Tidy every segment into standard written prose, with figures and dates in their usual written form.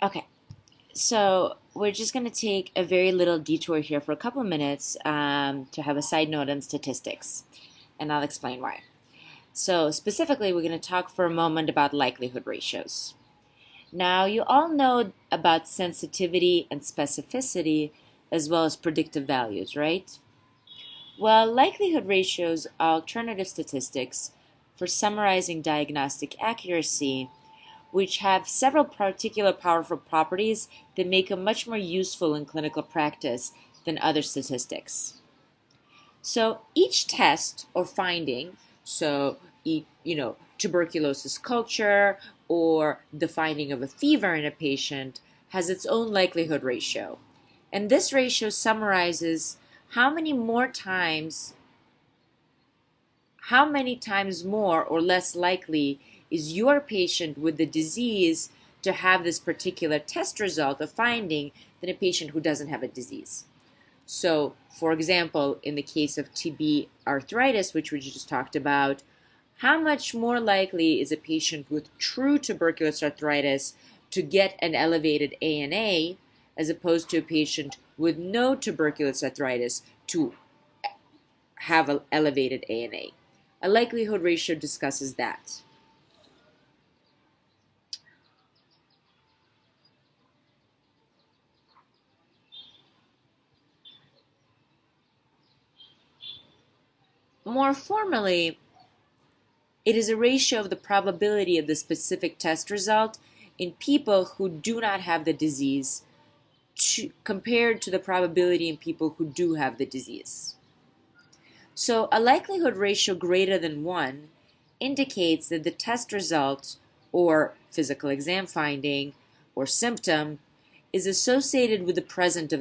Okay, so we're just going to take a very little detour here for a couple of minutes to have a side note on statistics, and I'll explain why. So, specifically, we're going to talk for a moment about likelihood ratios. Now, you all know about sensitivity and specificity as well as predictive values, right? Well, likelihood ratios are alternative statistics for summarizing diagnostic accuracy which have several particular powerful properties that make them much more useful in clinical practice than other statistics. So each test or finding, tuberculosis culture or the finding of a fever in a patient, has its own likelihood ratio. And this ratio summarizes how many more times how many times more or less likely is your patient with the disease to have this particular test result or finding than a patient who doesn't have a disease? So, for example, in the case of TB arthritis, which we just talked about, how much more likely is a patient with true tuberculous arthritis to get an elevated ANA as opposed to a patient with no tuberculous arthritis to have an elevated ANA? A likelihood ratio discusses that. More formally, it is a ratio of the probability of the specific test result in people who do not have the disease compared to the probability in people who do have the disease. So a likelihood ratio greater than 1 indicates that the test result or physical exam finding or symptom is associated with the presence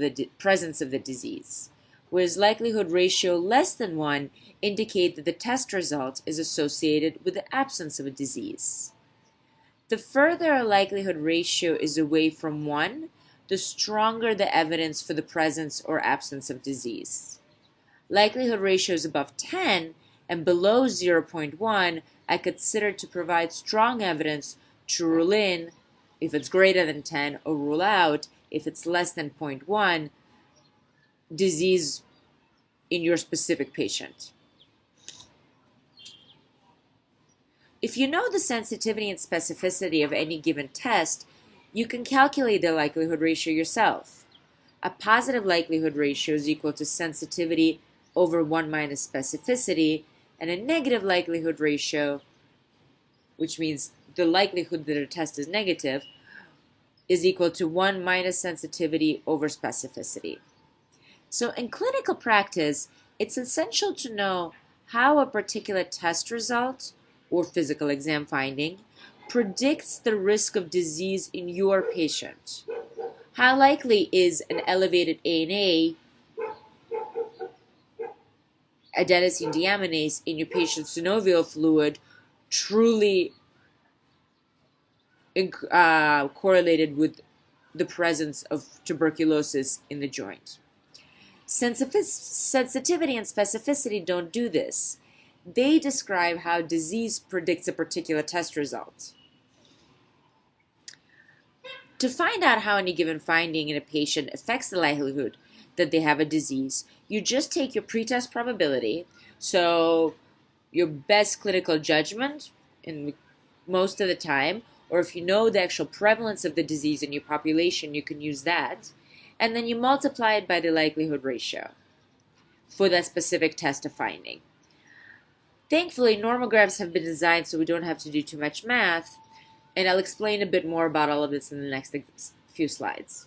of the disease, whereas likelihood ratio less than 1 indicate that the test result is associated with the absence of a disease. The further a likelihood ratio is away from 1, the stronger the evidence for the presence or absence of disease. Likelihood ratios above 10 and below 0.1 I consider to provide strong evidence to rule in if it's greater than 10 or rule out if it's less than 0.1 disease in your specific patient. If you know the sensitivity and specificity of any given test, you can calculate the likelihood ratio yourself. A positive likelihood ratio is equal to sensitivity over 1 minus specificity, and a negative likelihood ratio, which means the likelihood that a test is negative, is equal to 1 minus sensitivity over specificity. So in clinical practice, it's essential to know how a particular test result or physical exam finding predicts the risk of disease in your patient. How likely is an elevated ANA, adenosine deaminase, in your patient's synovial fluid truly correlated with the presence of tuberculosis in the joint? Sensitivity and specificity don't do this. They describe how disease predicts a particular test result. To find out how any given finding in a patient affects the likelihood that they have a disease, you just take your pretest probability, so your best clinical judgment in most of the time, or if you know the actual prevalence of the disease in your population, you can use that, and then you multiply it by the likelihood ratio for that specific test of finding. Thankfully, nomographs have been designed so we don't have to do too much math, and I'll explain a bit more about all of this in the next few slides.